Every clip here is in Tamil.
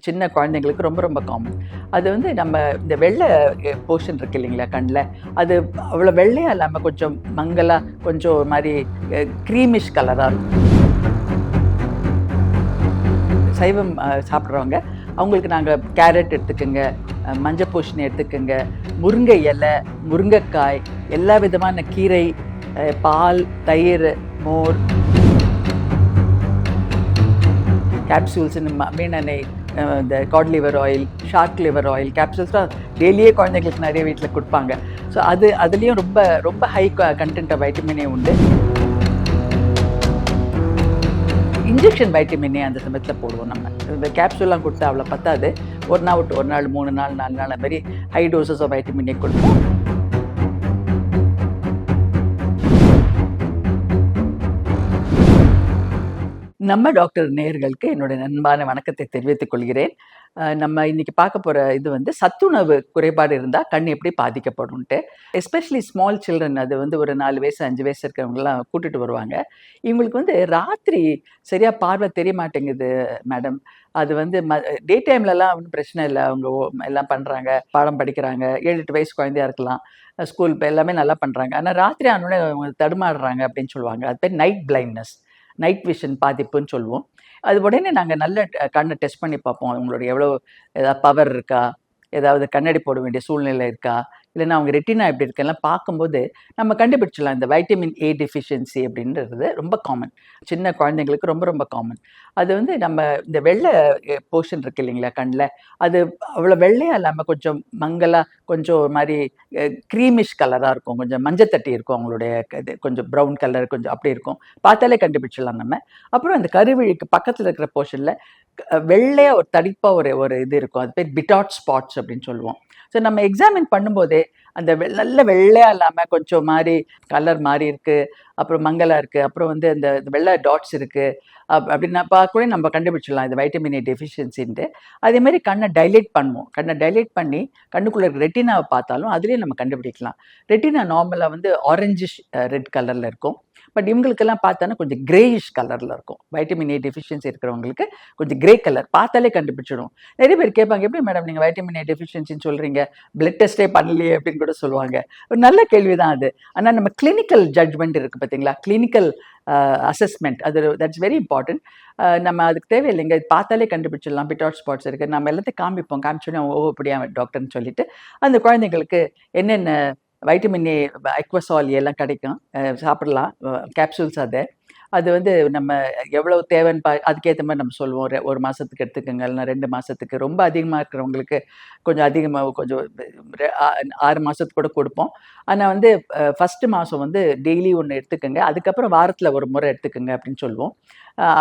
சின்ன குழந்தைங்களுக்கு ரொம்ப ரொம்ப காமன். அது வந்து நம்ம இந்த வெள்ளை போர்ஷன் இருக்கு இல்லைங்களா கண்ணில், அது அவ்வளோ வெள்ளையாக இல்லாமல் கொஞ்சம் மங்கலாக கொஞ்சம் ஒரு மாதிரி க்ரீமிஷ் கலராக இருக்கும். சைவம் சாப்பிட்றவங்க அவங்களுக்கு நாங்கள் கேரட் எடுத்துக்கோங்க, மஞ்சள் பூசணி எடுத்துக்கோங்க, முருங்கை இலை, முருங்கைக்காய், எல்லா விதமான கீரை, பால், தயிர், மோர், கேப்சூல்ஸ், மீனெண்ணெய், இந்த cod liver oil, shark liver oil கேப்சூல்ஸ்லாம் டெய்லியே குழந்தைங்களுக்கு நிறைய வீட்டில் கொடுப்பாங்க. ஸோ அதுலேயும் ரொம்ப ரொம்ப high content of vitamin A உண்டு. இன்ஜெக்ஷன் வைட்டமின் ஏ அந்த சமயத்தில் போடுவோம். நம்ம இந்த கேப்சூல்லாம் கொடுத்தா அவ்வளோ பத்தாது. ஒரு நாள் விட்டு ஒரு நாள், 3 நாள், 4 நாள், அந்த மாதிரி high doses of vitamin A கொடுப்போம். நம்ம டாக்டர் நேயர்களுக்கு என்னுடைய அன்பான வணக்கத்தை தெரிவித்துக் கொள்கிறேன். நம்ம இன்னைக்கு பார்க்க போகிற இது வந்து சத்துணவு குறைபாடு இருந்தால் கண் எப்படி பாதிக்கப்படும்ன்ட்டு. எஸ்பெஷலி ஸ்மால் சில்ட்ரன், அது வந்து ஒரு 4 வயசு 5 வயசு இருக்கிறவங்கலாம் கூட்டிகிட்டு வருவாங்க. இவங்களுக்கு வந்து ராத்திரி சரியாக பார்வை தெரிய மாட்டேங்குது மேடம். அது வந்து டே டைம்லலாம் ஒன்றும் பிரச்சனை இல்லை, அவங்க எல்லாம் பண்ணுறாங்க, பாடம் படிக்கிறாங்க, 7-8 வயசு குழந்தையா இருக்கலாம், ஸ்கூல் இப்போ எல்லாமே நல்லா பண்ணுறாங்க. ஆனால் ராத்திரி ஆனோடனே அவங்க தடுமாறுறாங்க அப்படின்னு சொல்லுவாங்க. அது பேர் நைட் பிளைண்ட்னஸ், நைட் விஷன் பாதிப்புன்னு சொல்லுவோம். அது உடனே நாங்கள் நல்ல கண்ணை டெஸ்ட் பண்ணி பார்ப்போம். அவங்களுடைய எவ்வளோ ஏதாவது பவர் இருக்கா, ஏதாவது கண்ணாடி போட வேண்டிய சூழ்நிலை இருக்கா, இல்லைன்னா அவங்க ரெட்டினா எப்படி இருக்கெல்லாம் பார்க்கும்போது நம்ம கண்டுபிடிச்சிடலாம். இந்த வைட்டமின் ஏ டெஃபிஷியன்சி அப்படின்றது ரொம்ப காமன், சின்ன குழந்தைங்களுக்கு ரொம்ப ரொம்ப காமன். அது வந்து நம்ம இந்த வெள்ளை போர்ஷன் இருக்கு இல்லைங்களா கண்ணில், அது அவ்வளோ வெள்ளையாக இல்லாமல் கொஞ்சம் மங்கலாக கொஞ்சம் ஒரு மாதிரி க்ரீமிஷ் கலராக இருக்கும், கொஞ்சம் மஞ்சள் தட்டி இருக்கும் அவங்களுடைய இது, கொஞ்சம் ப்ரௌன் கலர் கொஞ்சம் அப்படி இருக்கும். பார்த்தாலே கண்டுபிடிச்சிடலாம் நம்ம. அப்புறம் அந்த கருவிழிக்கு பக்கத்தில் இருக்கிற போர்ஷனில் வெள்ளையாக ஒரு தடிப்பாக ஒரு இது இருக்கும், அது பேர் பிட்டாட் ஸ்பாட்ஸ் அப்படின்னு சொல்லுவோம். ஸோ நம்ம எக்ஸாமின் பண்ணும்போதே அந்த நல்ல வெள்ளையாக இல்லாமல் கொஞ்சம் மாதிரி கலர் மாதிரி இருக்குது, அப்புறம் மங்கலாக இருக்குது, அப்புறம் வந்து அந்த வெள்ளை டாட்ஸ் இருக்குது அப்படின்னு பார்க்கவே நம்ம கண்டுபிடிச்சிடலாம் இது வைட்டமின் ஏ டெஃபிஷியன்சின்ட்டு. அதேமாதிரி கண்ணை டைலேட் பண்ணுவோம். கண்ணை டைலேட் பண்ணி கண்ணுக்குள்ளே இருக்க ரெட்டினாவை பார்த்தாலும் அதுலேயே நம்ம கண்டுபிடிக்கலாம். ரெட்டினா நார்மலாக வந்து ஆரஞ்சிஷ் ரெட் கலரில் இருக்கும். பட் இவங்களுக்கெல்லாம் பார்த்தோன்னா கொஞ்சம் கிரேயிஷ் கலரில் இருக்கும். வைட்டமின் ஏ டெஃபிஷியன்சி இருக்கிறவங்களுக்கு கொஞ்சம் கிரே கலர் பார்த்தாலே கண்டுபிடிச்சிடும். நிறைய பேர் கேட்பாங்க, எப்படி மேடம் நீங்கள் வைட்டமின் ஏ டெஃபிஷியன்சின்னு சொல்கிறீங்க, பிளட் டெஸ்ட்டே பண்ணலையே அப்படின்னு கூட சொல்லுவாங்க. ஒரு நல்ல கேள்வி தான் அது. ஆனால் நம்ம கிளினிக்கல் ஜட்ஜ்மெண்ட் இருக்குது பார்த்தீங்களா, கிளினிக்கல் அசஸ்மெண்ட், அது தட்ஸ் வெரி இம்பார்ட்டன்ட். நம்ம அதுக்கு தேவையில்லைங்க, இது பார்த்தாலே கண்டுபிடிச்சிடலாம் பிட்டாட் ஸ்பாட்ஸ் இருக்குது, நம்ம எல்லாத்தையும் காமிச்சோன்னே அப்படியா டாக்டர்னு சொல்லிட்டு அந்த குழந்தைங்களுக்கு என்னென்ன வைட்டமின் ஏ, அக்வசால் எல்லாம் கிடைக்கும், சாப்பிடலாம் கேப்சூல்ஸ். அது வந்து நம்ம எவ்வளோ தேவைன்னு அதுக்கேற்ற மாதிரி நம்ம சொல்லுவோம். ஒரு மாதத்துக்கு எடுத்துக்கோங்க, இல்லைனா 2 மாதத்துக்கு. ரொம்ப அதிகமாக இருக்கிறவங்களுக்கு கொஞ்சம் அதிகமாக, கொஞ்சம் 6 மாதத்துக்கு கூட கொடுப்போம். ஆனால் வந்து ஃபஸ்ட்டு மாதம் வந்து டெய்லி ஒன்று எடுத்துக்கோங்க, அதுக்கப்புறம் வாரத்தில் ஒரு முறை எடுத்துக்கோங்க அப்படின்னு சொல்லுவோம்.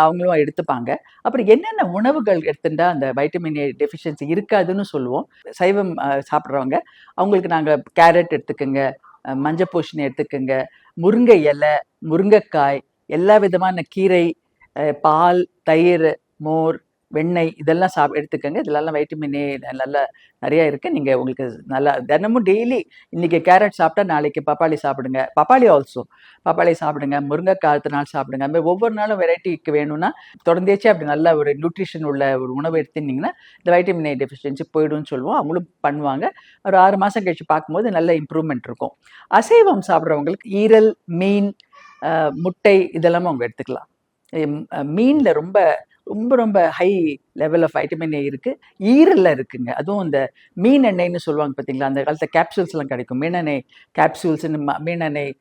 அவங்களும் எடுத்துப்பாங்க. அப்புறம் என்னென்ன உணவுகள் எடுத்துட்டா அந்த வைட்டமின் ஏ டெஃபிஷியன்சி இருக்காதுன்னு சொல்லுவோம். சைவம் சாப்பிட்றவங்க அவங்களுக்கு நாங்கள் கேரட் எடுத்துக்கோங்க, மஞ்சள் பூசணி எடுத்துக்கோங்க, முருங்கை இலை, முருங்கைக்காய், எல்லா விதமான கீரை, பால், தயிர், மோர், வெண்ணெய், இதெல்லாம் எடுத்துக்கோங்க. இதெல்லாம் வைட்டமின் ஏ நல்லா நிறையா இருக்குது. நீங்கள் உங்களுக்கு நல்லா தினமும் டெய்லி இன்றைக்கி கேரட் சாப்பிட்டா நாளைக்கு பப்பாளி சாப்பிடுங்க, பப்பாளி சாப்பிடுங்க, முருங்கைக்காய் அடுத்த நாள் சாப்பிடுங்க. அது மாதிரி ஒவ்வொரு நாளும் வெரைட்டிக்கு வேணும்னா தொடர்ந்தேச்சு அப்படி நல்ல ஒரு நியூட்ரிஷன் உள்ள ஒரு உணவு எடுத்துட்டிங்கன்னா இந்த வைட்டமின் ஏ டெஃபிஷியன்சி போய்டும்னு சொல்லுவோம். அவங்களும் பண்ணுவாங்க. ஒரு 6 மாதம் கழிச்சு பார்க்கும்போது நல்ல இம்ப்ரூவ்மெண்ட் இருக்கும். அசைவம் சாப்பிட்றவங்களுக்கு ஈரல், மீன், முட்டை இதெல்லாமும் அவங்க எடுத்துக்கலாம். மீனில் ரொம்ப ரொம்ப ரொம்ப high level of vitamin A இருக்குது. ஈரலில் இருக்குங்க. அதுவும் இந்த மீன் எண்ணெய்னு சொல்லுவாங்க பார்த்தீங்களா, அந்த காலத்தில் கேப்சூல்ஸ்லாம் கிடைக்கும், மீனெண்ணெய் கேப்சூல்ஸ்ன்னு. மீனெண்ணெய்,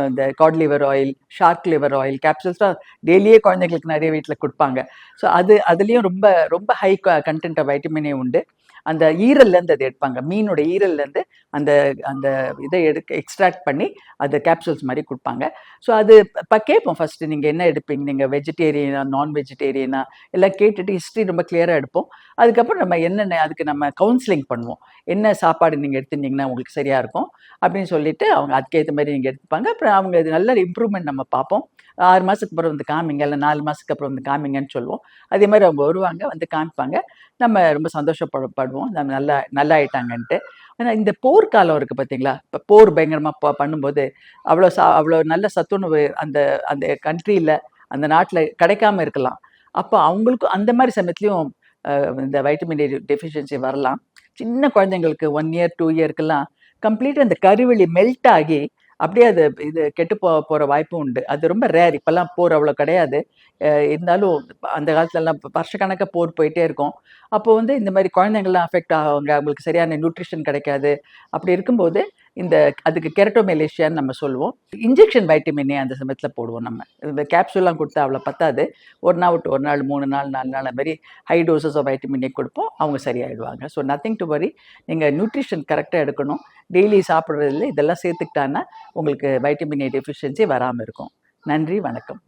இந்த cod liver oil, shark liver oil கேப்சூல்ஸ்லாம் டெய்லியே குழந்தைங்களுக்கு நிறைய வீட்டில் கொடுப்பாங்க. ஸோ அதுலேயும் ரொம்ப ரொம்ப high content of vitamin A உண்டு. அந்த ஈரல்லேருந்து அதை எடுப்பாங்க, மீனோட ஈரல்லேருந்து அந்த அந்த இதை எக்ஸ்ட்ராக்ட் பண்ணி அதை கேப்சூல்ஸ் மாதிரி கொடுப்பாங்க. ஸோ அது இப்போ கேட்போம், ஃபஸ்ட்டு நீங்கள் என்ன எடுப்பீங்க, நீங்கள் வெஜிடேரியனா நான் வெஜிடேரியனா எல்லாம் கேட்டுட்டு ஹிஸ்ட்ரி ரொம்ப கிளியராக எடுப்போம். அதுக்கப்புறம் நம்ம என்னென்ன அதுக்கு நம்ம கவுன்சிலிங் பண்ணுவோம், என்ன சாப்பாடு நீங்கள் எடுத்துட்டிங்கன்னா உங்களுக்கு சரியாக இருக்கும் அப்படின்னு சொல்லிட்டு அவங்க அதுக்கேற்ற மாதிரி நீங்கள் எடுத்துப்பாங்க. அப்புறம் அவங்க இது நல்ல இம்ப்ரூவ்மெண்ட் நம்ம பார்ப்போம். 6 மாதத்துக்கு அப்புறம் வந்து காமிங்க, இல்லை 4 மாதத்துக்கு அப்புறம் வந்து காமிங்கன்னு சொல்லுவோம். அதே மாதிரி அவங்க வருவாங்க, வந்து காமிப்பாங்க. நம்ம ரொம்ப சந்தோஷப்படுவோம் நம்ம நல்லா ஆயிட்டாங்கன்ட்டு. ஆனால் இந்த போர்க்காலம் இருக்குது பார்த்தீங்களா, இப்போ போர் பயங்கரமாக பண்ணும்போது அவ்வளோ நல்ல சத்துணவு அந்த அந்த கண்ட்ரியில், அந்த நாட்டில் கிடைக்காம இருக்கலாம். அப்போ அவங்களுக்கும் அந்த மாதிரி சமயத்துலையும் இந்த வைட்டமின் டி டெஃபிஷியன்சி வரலாம். சின்ன குழந்தைங்களுக்கு 1 இயர் 2 இயர்க்கெல்லாம் கம்ப்ளீட்டாக அந்த கருவிழி மெல்ட் ஆகி அப்படியே அது இது கெட்டு போகிற வாய்ப்பும் உண்டு. அது ரொம்ப ரேர். இப்போல்லாம் போர் அவ்வளோ கிடையாது. இருந்தாலும் அந்த காலத்துலலாம் வருஷக்கணக்காக போர் போயிட்டே இருக்கும். அப்போ வந்து இந்த மாதிரி குழந்தைங்கள்லாம் அஃபெக்ட் ஆகுவாங்க. அவங்களுக்கு சரியான நியூட்ரிஷன் கிடைக்காது. அப்படி இருக்கும்போது அதுக்கு கெரட்டோமெலேஷியான்னு நம்ம சொல்லுவோம். இன்ஜெக்ஷன் வைட்டமின் ஏ அந்த சமயத்தில் போடுவோம் நம்ம. இந்த கேப்சூல்லாம் கொடுத்தா அவ்வளோ பத்தாது. ஒரு நாள் விட்டு ஒரு நாள் 3 நாள் 4 நாள் அது மாதிரி high doses of vitamin A கொடுப்போம். அவங்க சரியாயிடுவாங்க. So nothing to worry. நீங்கள் நியூட்ரிஷன் கரெக்டாக எடுக்கணும். டெய்லி சாப்பிட்றதுல இதெல்லாம் சேர்த்துக்கிட்டான்னா உங்களுக்கு வைட்டமின் ஏ டெஃபிஷியன்சி வராமல் இருக்கும். நன்றி, வணக்கம்.